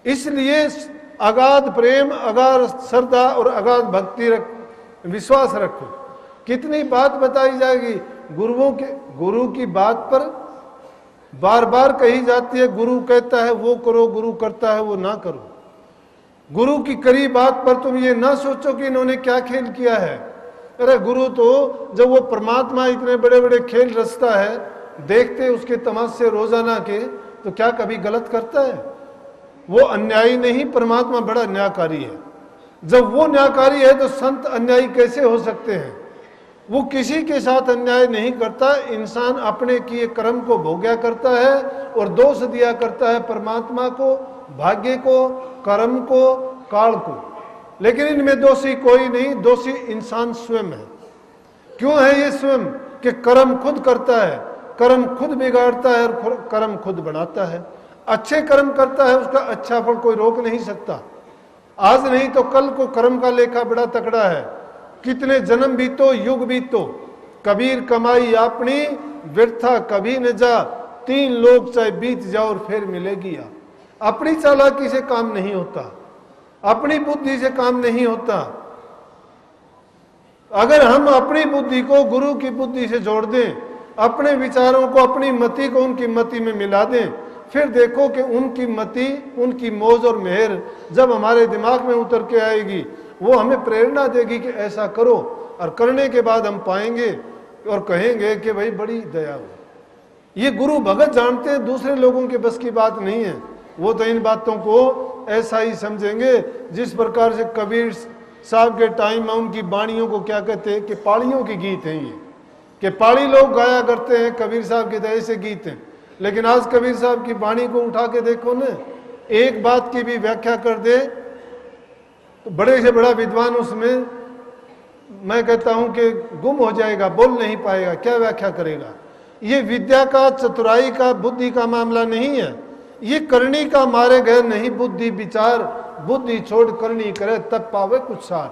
इसलिए अगाध प्रेम, अगाध श्रद्धा और अगाध भक्ति विश्वास रखो। कितनी बात बताई जाएगी, गुरु की बात पर बार बार कही जाती है। गुरु कहता है वो करो, गुरु करता है वो ना करो। गुरु की करी बात पर तुम ये ना सोचो कि इन्होंने क्या खेल किया है। अरे गुरु तो जब वो परमात्मा इतने बड़े बड़े खेल रचता है, देखते उसके तमाशे रोजाना के, तो क्या कभी गलत करता है? वो अन्यायी नहीं, परमात्मा बड़ा न्यायकारी है। जब वो न्यायकारी है तो संत अन्यायी कैसे हो सकते हैं? वो किसी के साथ अन्याय नहीं करता। इंसान अपने किए कर्म को भोग्या करता है और दोष दिया करता है परमात्मा को, भाग्य को, कर्म को, काल को। लेकिन इनमें दोषी कोई नहीं, दोषी इंसान स्वयं है। क्यों है ये स्वयं? कि कर्म खुद करता है, कर्म खुद बिगाड़ता है और कर्म खुद बनाता है। अच्छे कर्म करता है, उसका अच्छा फल कोई रोक नहीं सकता। आज नहीं तो कल को कर्म का लेखा बड़ा तकड़ा है। कितने जन्म बीतो, युग बीतो, कबीर कमाई अपनी, व्यर्था कभी न जा, 3 लोग चाहे बीत जाओ और फिर मिलेगी या। अपनी चालाकी से काम नहीं होता, अपनी बुद्धि से काम नहीं होता। अगर हम अपनी बुद्धि को गुरु की बुद्धि से जोड़ दें, अपने विचारों को, अपनी मति को उनकी मति में मिला दें, फिर देखो कि उनकी मति, उनकी मौज और मेहर जब हमारे दिमाग में उतर के आएगी, वो हमें प्रेरणा देगी कि ऐसा करो। और करने के बाद हम पाएंगे और कहेंगे कि भाई बड़ी दया हो। ये गुरु भगत जानते हैं, दूसरे लोगों के बस की बात नहीं है। वो तो इन बातों को ऐसा ही समझेंगे जिस प्रकार से कबीर साहब के टाइम में उनकी बाणियों को क्या कहते हैं कि पाड़ियों के गीत हैं ये, कि पाड़ी लोग गाया करते हैं, कबीर साहब के दया से गीत हैं। लेकिन आज कबीर साहब की बाणी को उठा के देखो ना, एक बात की भी व्याख्या कर दे तो बड़े से बड़ा विद्वान उसमें, मैं कहता हूं कि गुम हो जाएगा, बोल नहीं पाएगा, क्या व्याख्या करेगा। ये विद्या का, चतुराई का, बुद्धि का मामला नहीं है। ये करनी का मारे गए नहीं बुद्धि विचार, बुद्धि छोड़ करनी करे तब पावे कुछ सार।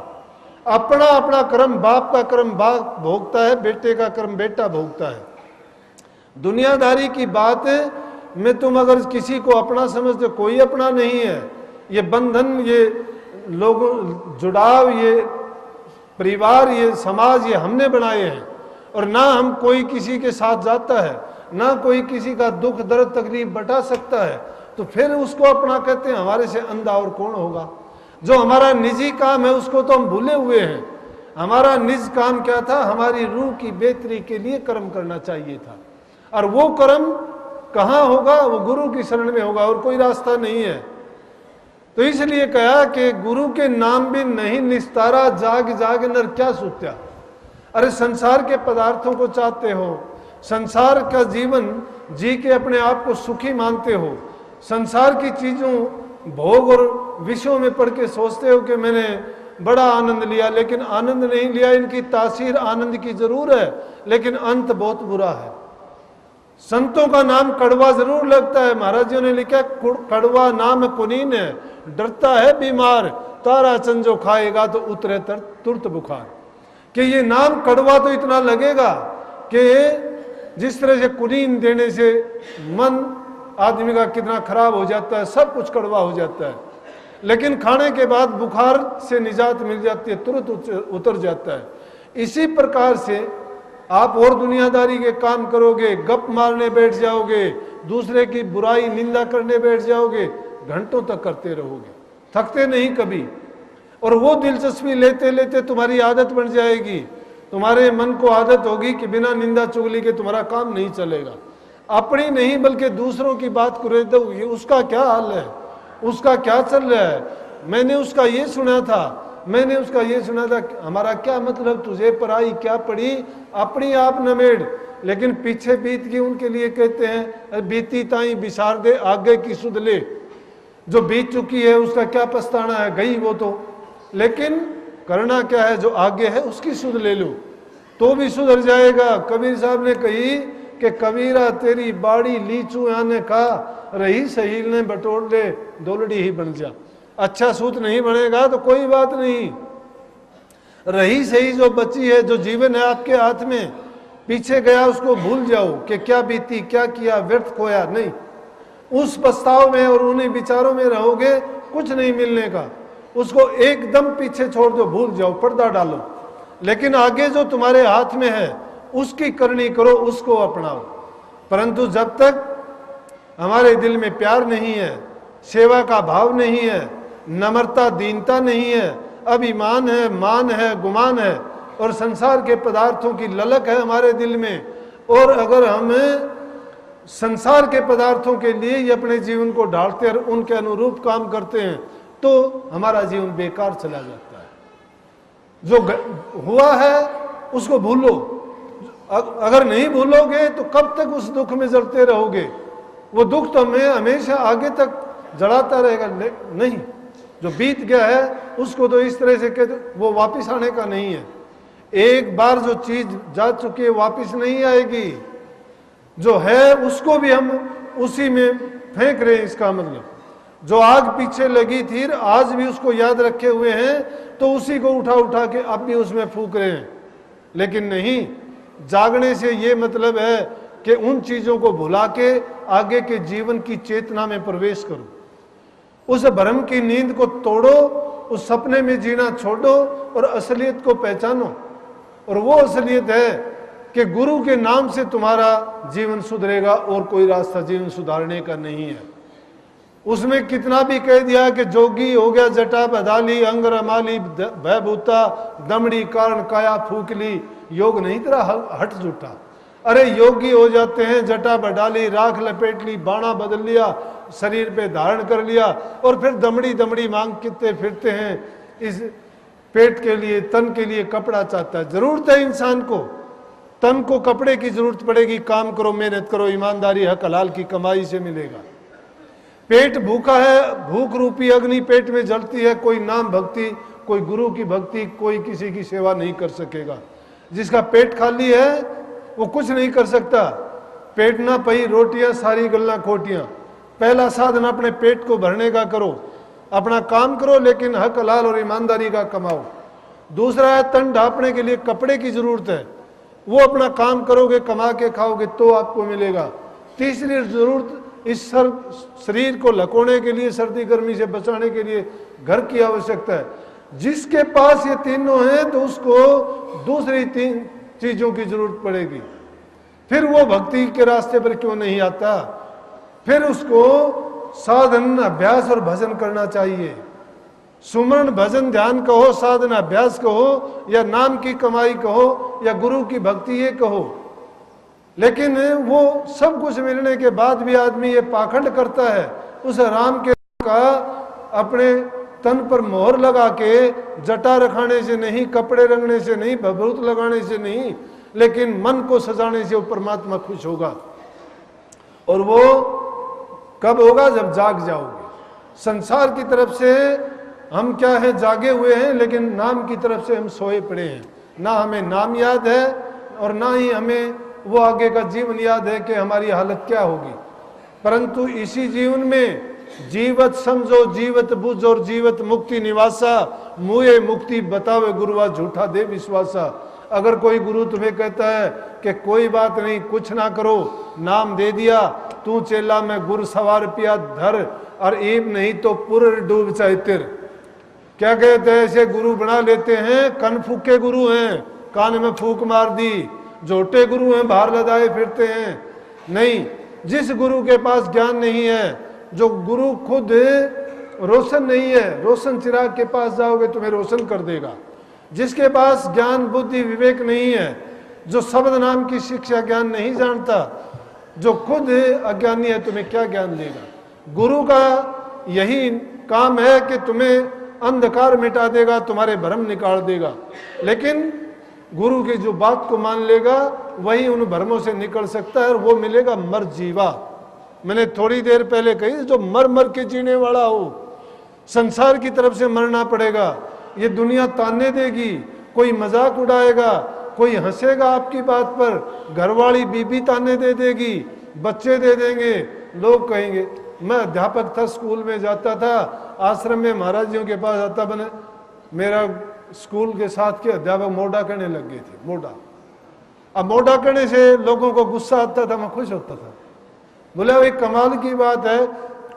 अपना अपना कर्म, बाप का कर्म बाप भोगता है, बेटे का कर्म बेटा भोगता है। दुनियादारी की बात में तुम अगर किसी को अपना समझते, कोई अपना नहीं है। ये बंधन, ये लोगों जुड़ाव, ये परिवार, ये समाज, ये हमने बनाए हैं। और ना हम कोई किसी के साथ जाता है, ना कोई किसी का दुख दर्द तकलीफ बता सकता है, तो फिर उसको अपना कहते हैं। हमारे से अंधा और कौन होगा? जो हमारा निजी काम है उसको तो हम भूले हुए हैं। हमारा निज काम क्या था? हमारी रूह की बेहतरी के लिए कर्म करना चाहिए था। और वो कर्म कहाँ होगा? वो गुरु की शरण में होगा, और कोई रास्ता नहीं है। तो इसलिए कहा कि गुरु के नाम भी नहीं निस्तारा, जाग जाग नर क्या सूत्या। अरे संसार के पदार्थों को चाहते हो, संसार का जीवन जी के अपने आप को सुखी मानते हो, संसार की चीजों, भोग और विषयों में पढ़ के सोचते हो कि मैंने बड़ा आनंद लिया, लेकिन आनंद नहीं लिया। इनकी तासीर आनंद की जरूर है, लेकिन अंत बहुत बुरा है। संतों का नाम कड़वा जरूर लगता है। महाराज जी ने लिखा, कड़वा नाम कुनीन है, डरता है बीमार, तारा चंद जो खाएगा तो उतरे तुरंत बुखार। कि ये नाम कड़वा तो इतना लगेगा कि जिस तरह से कुनीन देने से मन आदमी का कितना खराब हो जाता है, सब कुछ कड़वा हो जाता है। लेकिन खाने के बाद बुखार से निजात मिल जाती है, तुरंत उतर जाता है। इसी प्रकार से आप और दुनियादारी के काम करोगे, गप मारने बैठ जाओगे, दूसरे की बुराई निंदा करने बैठ जाओगे, घंटों तक करते रहोगे, थकते नहीं कभी। और वो दिलचस्पी लेते लेते तुम्हारी आदत बन जाएगी। तुम्हारे मन को आदत होगी कि बिना निंदा चुगली के तुम्हारा काम नहीं चलेगा। अपनी नहीं बल्कि दूसरों की बात करे तो उसका क्या हाल है, उसका क्या चल रहा है, मैंने उसका ये सुना था, मैंने उसका ये सुना था। हमारा क्या मतलब? तुझे पढ़ाई क्या पड़ी, अपनी आप नमेड़। लेकिन पीछे बीत गई उनके लिए कहते हैं, बीती ताई बिसार दे, आगे की सुध ले। जो बीत चुकी है उसका क्या पछताना है, गई वो तो। लेकिन करना क्या है, जो आगे है उसकी सुध ले लो तो भी सुधर जाएगा। कबीर साहब ने कही कि कबीरा तेरी बाड़ी लीचू आने का, रही सहील ने बटोर ले, दोलड़ी ही बन जा। अच्छा सूत नहीं बनेगा तो कोई बात नहीं, रही सही जो बची है, जो जीवन है आपके हाथ में, पीछे गया उसको भूल जाओ कि क्या बीती, क्या किया, व्यर्थ खोया नहीं। उस पछताव में और उन्हीं विचारों में रहोगे, कुछ नहीं मिलने का। उसको एकदम पीछे छोड़ दो, भूल जाओ, पर्दा डालो। लेकिन आगे जो तुम्हारे हाथ में है उसकी करनी करो, उसको अपनाओ। परंतु जब तक हमारे दिल में प्यार नहीं है, सेवा का भाव नहीं है, नम्रता दीनता नहीं है, अभिमान है, मान है, गुमान है और संसार के पदार्थों की ललक है हमारे दिल में, और अगर हम संसार के पदार्थों के लिए ही अपने जीवन को ढालते हैं और उनके अनुरूप काम करते हैं, तो हमारा जीवन बेकार चला जाता है। जो हुआ है उसको भूलो। अगर नहीं भूलोगे तो कब तक उस दुख में जलते रहोगे? वो दुख तो हमें हमेशा आगे तक जलाता रहेगा। नहीं, जो बीत गया है उसको तो इस तरह से कहते, वो वापस आने का नहीं है। एक बार जो चीज जा चुकी है वापस नहीं आएगी। जो है उसको भी हम उसी में फेंक रहे हैं। इसका मतलब जो आग पीछे लगी थी आज भी उसको याद रखे हुए हैं, तो उसी को उठा उठा के अब भी उसमें फूंक रहे हैं। लेकिन नहीं, जागने से ये मतलब है कि उन चीजों को भुला के आगे के जीवन की चेतना में प्रवेश करो। उस भ्रम की नींद को तोड़ो, उस सपने में जीना छोड़ो और असलियत को पहचानो। और वो असलियत है कि गुरु के नाम से तुम्हारा जीवन सुधरेगा और कोई रास्ता जीवन सुधारने का नहीं है। उसमें कितना भी कह दिया कि जोगी हो गया जटा बधाली, अंग रमाली भयभूता, दमड़ी कारण काया फूकली, योग नहीं तेरा हट जुटा। अरे योगी हो जाते हैं, जटा बढ़ाली, राख लपेट ली, बाणा बदल लिया, शरीर पे धारण कर लिया और फिर दमड़ी दमड़ी मांग कितने फिरते हैं। इस पेट के लिए, तन के लिए कपड़ा चाहता है। जरूरत है इंसान को, तन को कपड़े की जरूरत पड़ेगी। काम करो, मेहनत करो, ईमानदारी हक हलाल की कमाई से मिलेगा। पेट भूखा है, भूख रूपी अग्नि पेट में जलती है। कोई नाम भक्ति, कोई गुरु की भक्ति, कोई किसी की सेवा नहीं कर सकेगा। जिसका पेट खाली है वो कुछ नहीं कर सकता। पेट ना पई रोटियां सारी गल्ला खोटियां। पहला साधन अपने पेट को भरने का करो, अपना काम करो लेकिन हक हलाल और ईमानदारी का कमाओ। दूसरा है तन ढांपने के लिए कपड़े की जरूरत है, वो अपना काम करोगे, कमा के खाओगे तो आपको मिलेगा। तीसरी जरूरत इस शरीर को लकोड़ने के लिए, सर्दी गर्मी से बचाने के लिए घर की आवश्यकता है। जिसके पास ये तीनों हैं तो उसको दूसरी तीन चीजों की जरूरत पड़ेगी। फिर वो भक्ति के रास्ते पर क्यों नहीं आता? फिर उसको साधन अभ्यास और भजन करना चाहिए। सुमरण भजन ध्यान कहो, साधन अभ्यास कहो, या नाम की कमाई कहो, या गुरु की भक्ति ये कहो। लेकिन वो सब कुछ मिलने के बाद भी आदमी ये पाखंड करता है उस राम के का अपने तन पर मोहर लगा के, जटा रखाने से नहीं, कपड़े रंगने से नहीं, भभूत लगाने से नहीं, लेकिन मन को सजाने से वो परमात्मा खुश होगा। और वो कब होगा? जब जाग जाओगे। संसार की तरफ से हम क्या है, जागे हुए हैं, लेकिन नाम की तरफ से हम सोए पड़े हैं। ना हमें नाम याद है और ना ही हमें वो आगे का जीवन याद है कि हमारी हालत क्या होगी। परंतु इसी जीवन में जीवत समझो, जीवत बुझ और जीवत मुक्ति निवासा, मुए मुक्ति बतावे गुरुआ झूठा दे विश्वासा। अगर कोई गुरु तुम्हें कहता है कि कोई बात नहीं, कुछ ना करो, नाम दे दिया, तू चेला में गुर सवार पिया धर, और ईब नहीं तो पुर डूब चाहतिर। क्या कहते हैं? ऐसे गुरु बना लेते हैं, कन फूके गुरु हैं, कान में फूक मार दी, झोटे गुरु हैं, बाहर लदाए फिरते हैं। नहीं, जिस गुरु के पास ज्ञान नहीं है, जो गुरु खुद रोशन नहीं है, रोशन चिराग के पास जाओगे तुम्हें रोशन कर देगा। जिसके पास ज्ञान बुद्धि विवेक नहीं है, जो शब्द नाम की शिक्षा ज्ञान नहीं जानता, जो खुद अज्ञानी है, तुम्हें क्या ज्ञान देगा? गुरु का यही काम है कि तुम्हें अंधकार मिटा देगा, तुम्हारे भ्रम निकाल देगा। लेकिन गुरु की जो बात को मान लेगा वही उन भ्रमों से निकल सकता है, और वो मिलेगा मर जीवा। मैंने थोड़ी देर पहले कही, जो मर मर के जीने वाला हो, संसार की तरफ से मरना पड़ेगा। ये दुनिया ताने देगी, कोई मजाक उड़ाएगा, कोई हंसेगा आपकी बात पर, घरवाली बीबी ताने दे देगी, बच्चे दे देंगे, लोग कहेंगे। मैं अध्यापक था, स्कूल में जाता था, आश्रम में महाराज जियों के पास आता, बने मेरा स्कूल के साथ के अध्यापक मोटा करने लग गए थे। मोटा, अब मोटा करने से लोगों को गुस्सा आता था, मैं खुश होता था। बोला एक कमाल की बात है,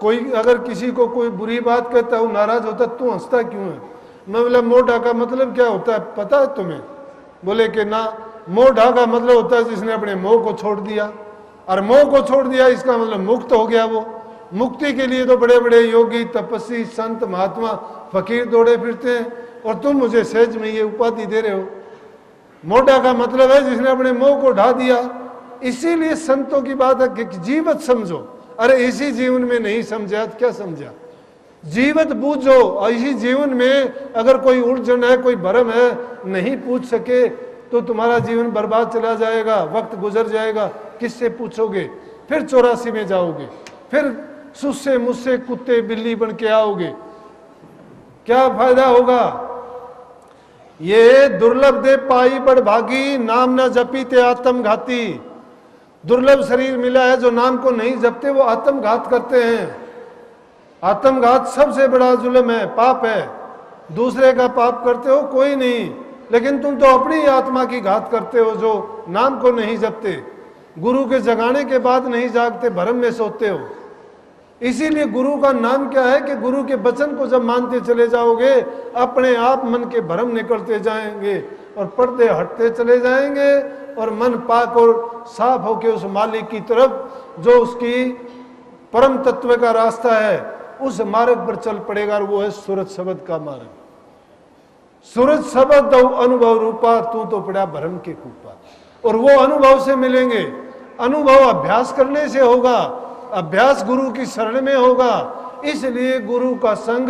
कोई अगर किसी को कोई बुरी बात कहता है वो नाराज होता, तू हंसता क्यों है? मैं बोला मोह ढा का मतलब क्या होता है पता है तुम्हें? बोले कि ना, मोह ढा का मतलब होता है जिसने अपने मोह को छोड़ दिया, और मोह को छोड़ दिया इसका मतलब मुक्त हो गया। वो मुक्ति के लिए तो बड़े बड़े योगी, तपस्वी, संत, महात्मा, फकीर दौड़े फिरते हैं, और तुम मुझे सहज में ये उपाधि दे रहे हो। मोटा का मतलब है जिसने अपने मोह को ढा दिया। इसीलिए संतों की बात है कि जीवत समझो। अरे इसी जीवन में नहीं समझा तो क्या समझा? जीवत बूझो। और इसी जीवन में अगर कोई उलझन है, कोई भरम है, नहीं पूछ सके तो तुम्हारा जीवन बर्बाद चला जाएगा, वक्त गुजर जाएगा। किससे पूछोगे? फिर 84 में जाओगे, फिर सुस्से मुस्से कुत्ते बिल्ली बन के आओगे, क्या फायदा होगा? ये दुर्लभ दे पाई बड़ भागी, नाम न जपी ते आत्मघाती। दुर्लभ शरीर मिला है, जो नाम को नहीं जपते वो आत्मघात करते हैं। आत्मघात सबसे बड़ा जुल्म है, पाप है। दूसरे का पाप करते हो कोई नहीं, लेकिन तुम तो अपनी आत्मा की घात करते हो जो नाम को नहीं जपते, गुरु के जगाने के बाद नहीं जागते, भरम में सोते हो। इसीलिए गुरु का नाम क्या है कि गुरु के वचन को जब मानते चले जाओगे, अपने आप मन के भरम निकलते जाएंगे और पर्दे हटते चले जाएंगे, और मन पाक और साफ होकर उस मालिक की तरफ जो उसकी परम तत्व का रास्ता है उस मार्ग पर चल पड़ेगा, और वो है सूरज शब्द का मार्ग। सूरज शब्द अनुभव रूपा, तू तो पड़ा भरम के कूपा। और वो अनुभव से मिलेंगे। अनुभव अभ्यास करने से होगा, अभ्यास गुरु की शरण में होगा। इसलिए गुरु का संग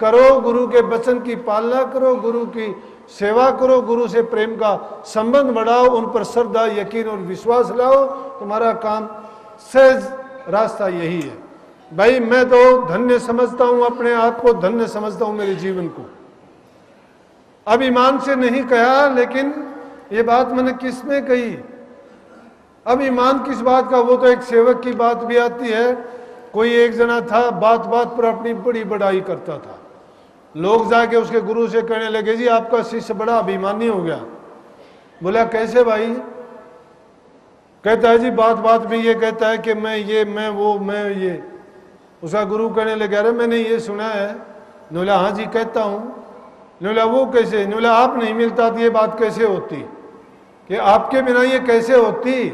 करो, गुरु के वचन की पालना करो, गुरु की सेवा करो, गुरु से प्रेम का संबंध बढ़ाओ, उन पर श्रद्धा, यकीन और विश्वास लाओ। तुम्हारा काम सहज रास्ता यही है। भाई मैं तो धन्य समझता हूं, अपने आप को धन्य समझता हूं, मेरे जीवन को। अभिमान से नहीं कहा, लेकिन ये बात मैंने किस में कही? अभिमान किस बात का? वो तो एक सेवक की बात भी आती है। कोई एक जना था, बात बात पर अपनी बड़ी बड़ाई करता था। लोग जाके उसके गुरु से कहने लगे, जी आपका शिष्य बड़ा अभिमानी हो गया। बोला कैसे भाई? कहता है जी बात बात में ये कहता है कि मैं ये, मैं वो, मैं ये। उसका गुरु कहने लगे, अरे मैंने ये सुना है। बोला हाँ जी कहता हूँ। बोला वो कैसे? बोला आप नहीं मिलता तो ये बात कैसे होती, कि आपके बिना ये कैसे होती?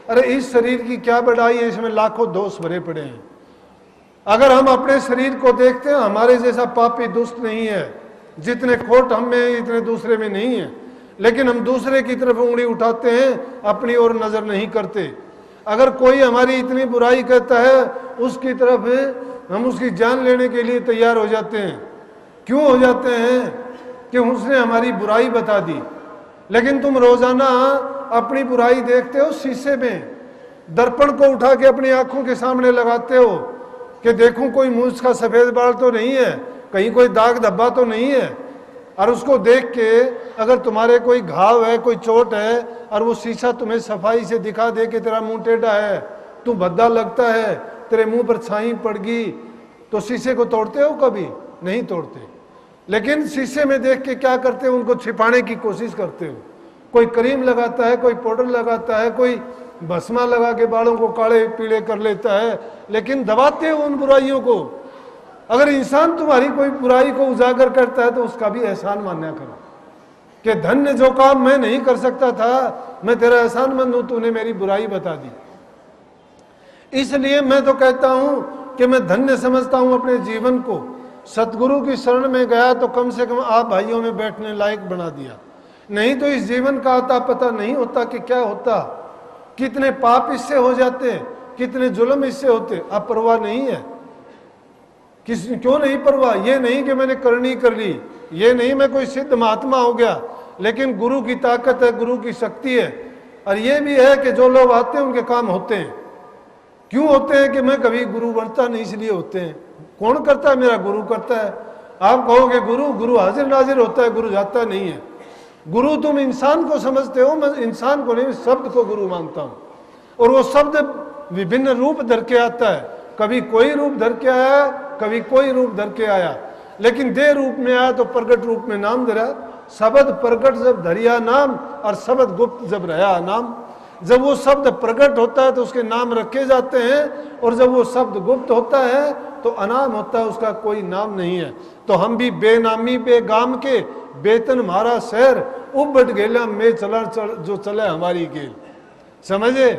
अरे इस शरीर की क्या बढ़ाई है, इसमें लाखों दोष भरे पड़े हैं। अगर हम अपने शरीर को देखते हैं, हमारे जैसा पापी दुष्ट नहीं है। जितने खोट हम में इतने दूसरे में नहीं है, लेकिन हम दूसरे की तरफ उंगली उठाते हैं, अपनी ओर नजर नहीं करते। अगर कोई हमारी इतनी बुराई करता है, उसकी तरफ हम उसकी जान लेने के लिए तैयार हो जाते हैं। क्यों हो जाते हैं? कि उसने हमारी बुराई बता दी। लेकिन तुम रोजाना अपनी बुराई देखते हो, शीशे में दर्पण को उठा के अपनी आंखों के सामने लगाते हो कि देखूं कोई मूंछ का सफेद बाल तो नहीं है, कहीं कोई दाग धब्बा तो नहीं है। और उसको देख के अगर तुम्हारे कोई घाव है, कोई चोट है, और वो शीशा तुम्हें सफाई से दिखा दे कि तेरा मुंह टेढ़ा है, तू भद्दा लगता है, तेरे मुंह पर छाई पड़ गई, तो शीशे को तोड़ते हो? कभी नहीं तोड़ते। लेकिन शीशे में देख के क्या करते हो? उनको छिपाने की कोशिश करते हो। कोई क्रीम लगाता है, कोई पाउडर लगाता है, कोई भस्मा लगा के बालों को काले पीले कर लेता है, लेकिन दबाते हो उन बुराइयों को। अगर इंसान तुम्हारी कोई बुराई को उजागर करता है तो उसका भी एहसान मान्या करो कि धन्य जो काम मैं नहीं कर सकता था, मैं तेरा एहसानमंद हूं, तूने मेरी बुराई बता दी। इसलिए मैं तो कहता हूं कि मैं धन्य समझता हूं अपने जीवन को। सतगुरु की शरण में गया तो कम से कम आप भाइयों में बैठने लायक बना दिया, नहीं तो इस जीवन का आता पता नहीं होता कि क्या होता। कितने पाप इससे हो जाते हैं, कितने जुल्म इससे होते। अब परवाह नहीं है। क्यों नहीं परवाह? ये नहीं कि मैंने करनी कर ली, ये नहीं मैं कोई सिद्ध महात्मा हो गया, लेकिन गुरु की ताकत है, गुरु की शक्ति है। और ये भी है कि जो लोग आते हैं उनके काम होते हैं। क्यों होते हैं? कि मैं कभी गुरु बनता नहीं इसलिए होते हैं। कौन करता है? मेरा गुरु करता है। आप कहोगे गुरु हाजिर नाजिर होता है, गुरु जाता नहीं है। गुरु तुम इंसान को समझते हो, मैं इंसान को नहीं, शब्द को गुरु मानता हूं। और वो शब्द विभिन्न रूप धर के आता है, कभी कोई रूप धर के आया, कभी कोई रूप धर के आया, लेकिन देह रूप में आया तो प्रगट रूप में नाम धरा। शब्द प्रगट जब धरिया नाम, और शब्द गुप्त जब रहा नाम। जब वो शब्द प्रकट होता है तो उसके नाम रखे जाते हैं, और जब वो शब्द गुप्त होता है तो अनाम होता है, उसका कोई नाम नहीं है। तो हम भी बेनामी बेगाम के बेतन मारा शहर उबट गेला में चला जो चला हमारी गेल, समझे।